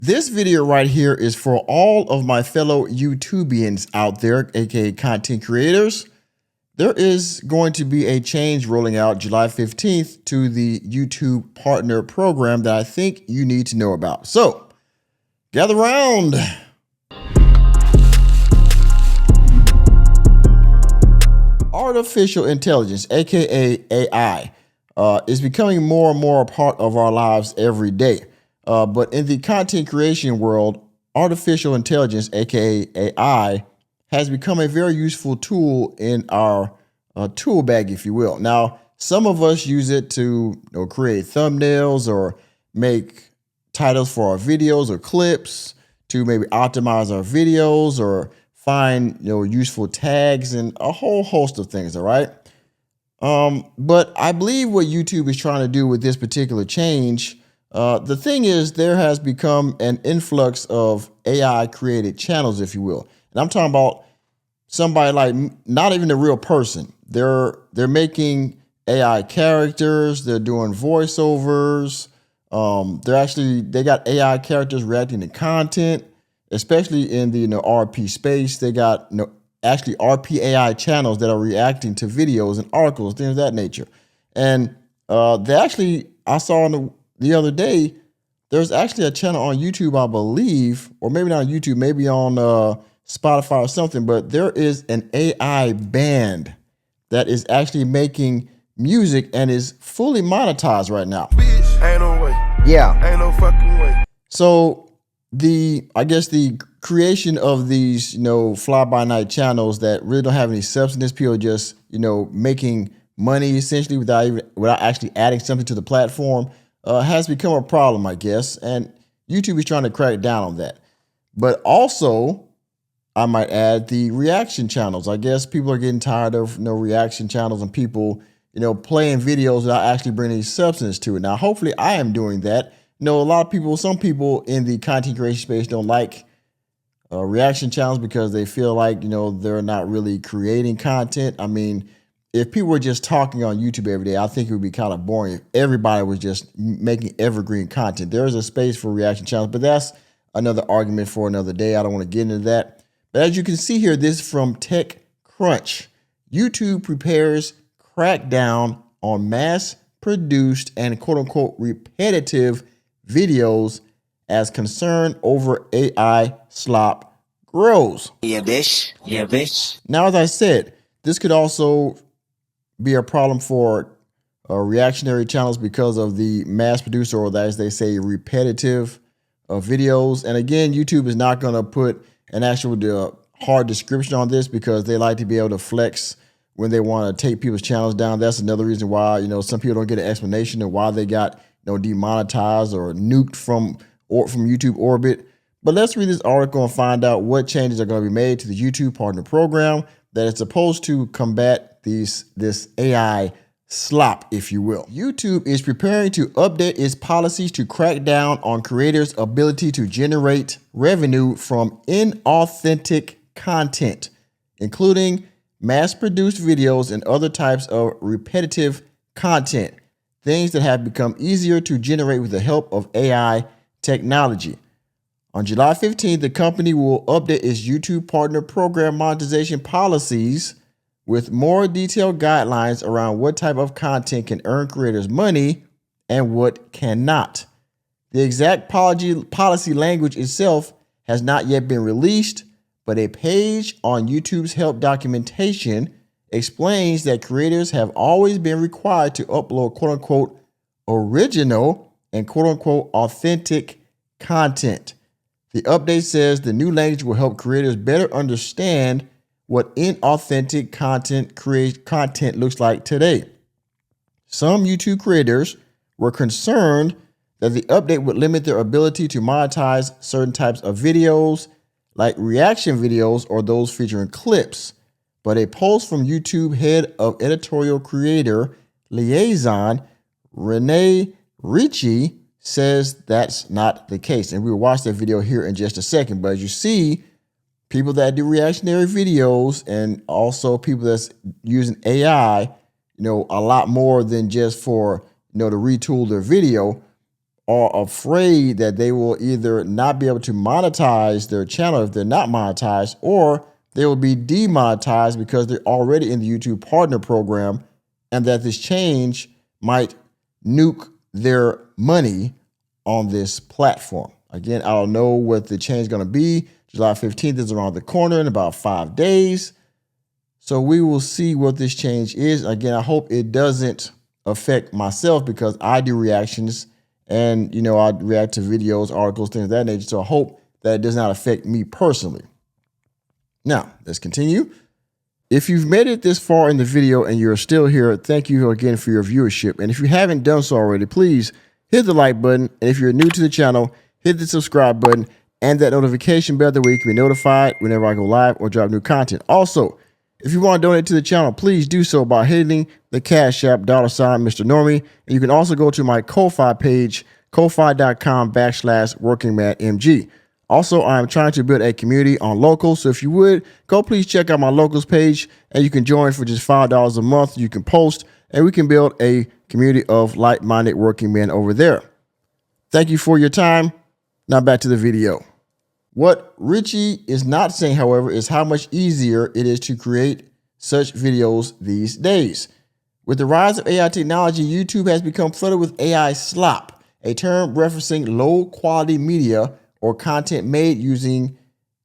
This video right here is for all of my fellow YouTubians out there, aka content creators. There is going to be a change rolling out July 15th to the YouTube Partner Program that I think you need to know about. So, gather round. Artificial intelligence, aka AI, is becoming more and more a part of our lives every day. But in the content creation world, artificial intelligence, aka AI, has become a very useful tool in our tool bag, if you will. Now, some of us use it to create thumbnails or make titles for our videos or clips, to maybe optimize our videos or find useful tags and a whole host of things. All right. But I believe what YouTube is trying to do with this particular change, the thing is, there has become an influx of AI created channels, if you will. And I'm talking about somebody like not even a real person. They're making AI characters. They're doing voiceovers. They got AI characters reacting to content, especially in the RP space. They got actually RP AI channels that are reacting to videos and articles, things of that nature. And I saw the other day, there's actually a channel on YouTube, I believe, or maybe not on YouTube, maybe on Spotify or something, but there is an AI band that is actually making music and is fully monetized right now. Bitch, ain't no way. Yeah. Ain't no fucking way. So I guess the creation of these, fly-by-night channels that really don't have any substance, people just, making money essentially without actually adding something to the platform, has become a problem, I guess. And YouTube is trying to crack down on that. But also, I might add the reaction channels. I guess people are getting tired of reaction channels and people, playing videos without actually bringing substance to it. Now, hopefully I am doing that. Some people in the content creation space don't like reaction channels because they feel like, they're not really creating content. I mean, if people were just talking on YouTube every day, I think it would be kind of boring if everybody was just making evergreen content. There is a space for reaction channels, but that's another argument for another day. I don't want to get into that. But as you can see here, this is from TechCrunch. YouTube prepares crackdown on mass-produced and quote-unquote repetitive videos as concern over AI slop grows. Yeah, bitch. Yeah, bitch. Now, as I said, this could also be a problem for reactionary channels because of the mass-produced, or as they say, repetitive videos. And again, YouTube is not going to put an actual hard description on this because they like to be able to flex when they want to take people's channels down. That's another reason why some people don't get an explanation of why they got demonetized or nuked from YouTube orbit. But let's read this article and find out what changes are going to be made to the YouTube Partner Program that is supposed to combat this AI slop, if you will. YouTube is preparing to update its policies to crack down on creators' ability to generate revenue from inauthentic content, including mass-produced videos and other types of repetitive content, things that have become easier to generate with the help of AI technology. On July 15th, the company will update its YouTube Partner Program monetization policies with more detailed guidelines around what type of content can earn creators money and what cannot. The exact policy language itself has not yet been released, but a page on YouTube's help documentation explains that creators have always been required to upload quote-unquote original and quote-unquote authentic content. The update says the new language will help creators better understand what inauthentic content looks like today. Some YouTube creators were concerned that the update would limit their ability to monetize certain types of videos, like reaction videos or those featuring clips. But a post from YouTube head of editorial creator liaison, Renee Ricci, says that's not the case. And we'll watch that video here in just a second. But as you see, people that do reactionary videos and also people that's using AI, a lot more than just for, to retool their video, are afraid that they will either not be able to monetize their channel if they're not monetized, or they will be demonetized because they're already in the YouTube partner program, and that this change might nuke their money on this platform. Again, I don't know what the change is going to be. July 15th is around the corner in about 5 days. So we will see what this change is. Again, I hope it doesn't affect myself because I do reactions and, I react to videos, articles, things of that nature. So I hope that it does not affect me personally. Now, let's continue. If you've made it this far in the video and you're still here, thank you again for your viewership. And if you haven't done so already, please hit the like button. And if you're new to the channel, hit the subscribe button and that notification bell that way you can be notified whenever I go live or drop new content. Also, if you want to donate to the channel, please do so by hitting the Cash App $ Mr. Normie. And you can also go to my Ko-Fi page, ko-fi.com/workingmanmg. Also, I'm trying to build a community on Locals. So if you would, go please check out my Locals page and you can join for just $5 a month. You can post and we can build a community of like-minded working men over there. Thank you for your time. Now back to the video. What Richie is not saying, however, is how much easier it is to create such videos these days. With the rise of AI technology, YouTube has become flooded with AI slop, a term referencing low-quality media or content made using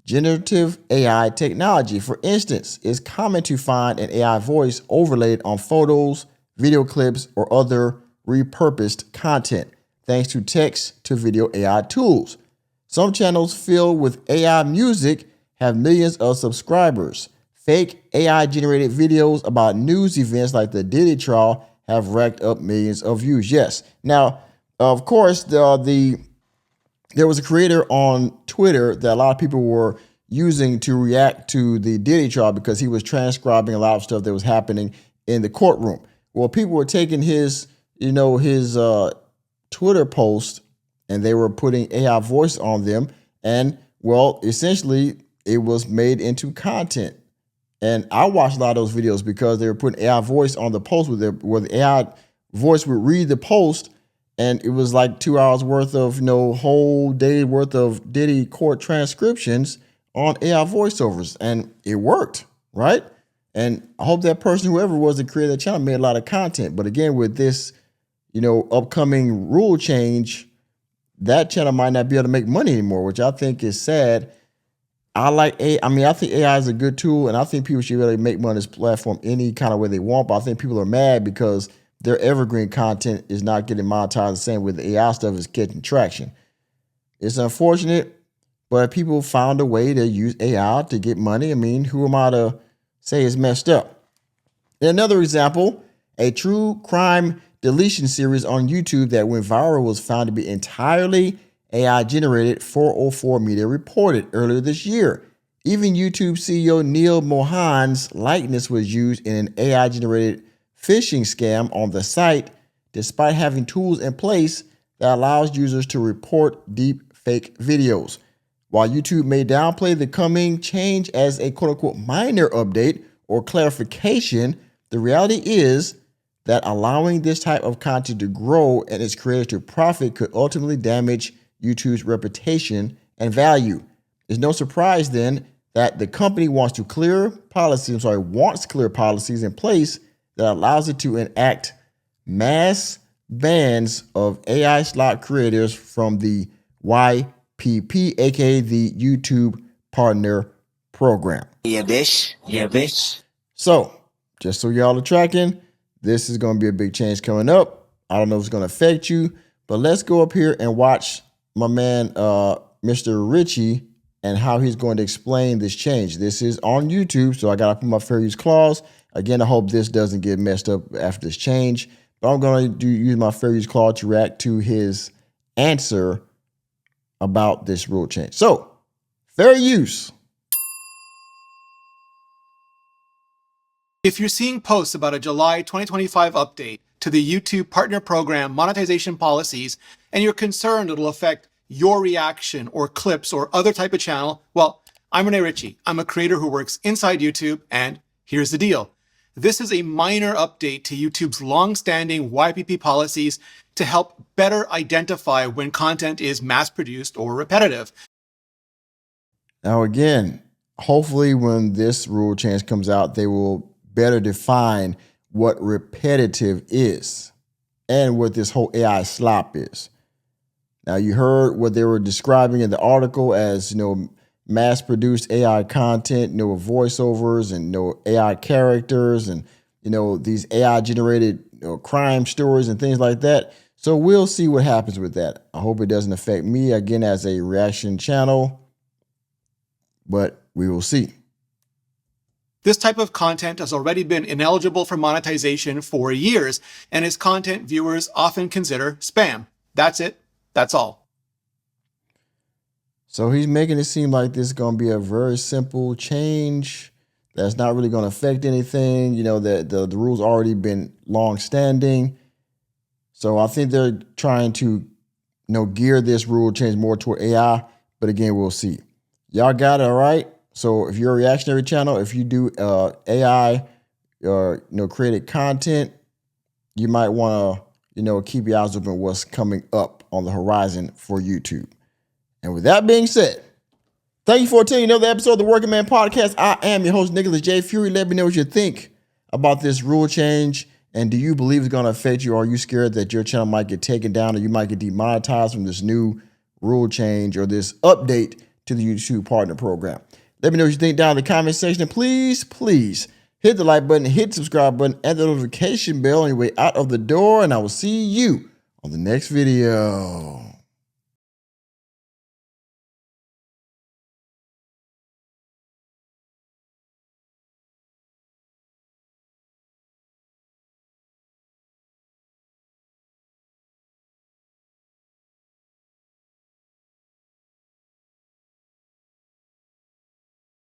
generative AI technology. For instance, it's common to find an AI voice overlaid on photos, video clips, or other repurposed content, thanks to text-to-video AI tools. Some channels filled with AI music have millions of subscribers. Fake AI-generated videos about news events like the Diddy trial have racked up millions of views. Yes. Now, of course, there was a creator on Twitter that a lot of people were using to react to the Diddy trial because he was transcribing a lot of stuff that was happening in the courtroom. Well, people were taking his Twitter post and they were putting AI voice on them. And well, essentially it was made into content. And I watched a lot of those videos because they were putting AI voice on the post where the AI voice would read the post. And it was like 2 hours worth of, whole day worth of Diddy court transcriptions on AI voiceovers. And it worked, right? And I hope that person, whoever was the creator of the channel, made a lot of content. But again, with this, upcoming rule change, that channel might not be able to make money anymore, which I think is sad. I think AI is a good tool, and I think people should really make money on this platform any kind of way they want. But I think people are mad because their evergreen content is not getting monetized the same way the AI stuff is getting traction. It's unfortunate, but people found a way to use AI to get money. I mean, who am I to say it's messed up? In another example, a true crime deletion series on YouTube that went viral was found to be entirely AI generated, 404 Media reported earlier this year. Even YouTube CEO Neil Mohan's likeness was used in an AI generated phishing scam on the site, despite having tools in place that allows users to report deep fake videos. While YouTube may downplay the coming change as a quote-unquote minor update or clarification, the reality is that allowing this type of content to grow and its creators to profit could ultimately damage YouTube's reputation and value. It's no surprise then that the company wants clear policies in place that allows it to enact mass bans of AI slot creators from the YPP, aka the YouTube Partner Program. Yeah, bitch. Yeah, bitch. So, just so y'all are tracking, this is going to be a big change coming up. I don't know if it's going to affect you, but let's go up here and watch my man, Mr. Richie, and how he's going to explain this change. This is on YouTube, so I got to put my fair use clause. Again, I hope this doesn't get messed up after this change, but I'm going to use my fair use clause to react to his answer about this rule change. So, fair use. If you're seeing posts about a July 2025 update to the YouTube Partner Program monetization policies, and you're concerned it'll affect your reaction or clips or other type of channel, well, I'm Rene Ritchie. I'm a creator who works inside YouTube, and here's the deal. This is a minor update to YouTube's long-standing YPP policies to help better identify when content is mass-produced or repetitive. Now, again, hopefully when this rule change comes out, they will better define what repetitive is and what this whole AI slop is. Now, you heard what they were describing in the article as, mass-produced AI content, voiceovers and AI characters and, these AI-generated crime stories and things like that. So we'll see what happens with that. I hope it doesn't affect me, again, as a reaction channel, but we will see. This type of content has already been ineligible for monetization for years and is content viewers often consider spam. That's it. That's all. So he's making it seem like this is going to be a very simple change that's not really going to affect anything. The rules already been long standing. So I think they're trying to, gear this rule change more toward AI. But again, we'll see. Y'all got it, all right? So if you're a reactionary channel, if you do AI or created content, you might want to keep your eyes open what's coming up on the horizon for YouTube. And with that being said, thank you for attending another episode of the Working Man Podcast. I am your host, Nicholas J. Fury. Let me know what you think about this rule change. And do you believe it's going to affect you? Or are you scared that your channel might get taken down or you might get demonetized from this new rule change or this update to the YouTube Partner Program? Let me know what you think down in the comment section. And please hit the like button, hit the subscribe button, and the notification bell on your way out of the door. And I will see you on the next video.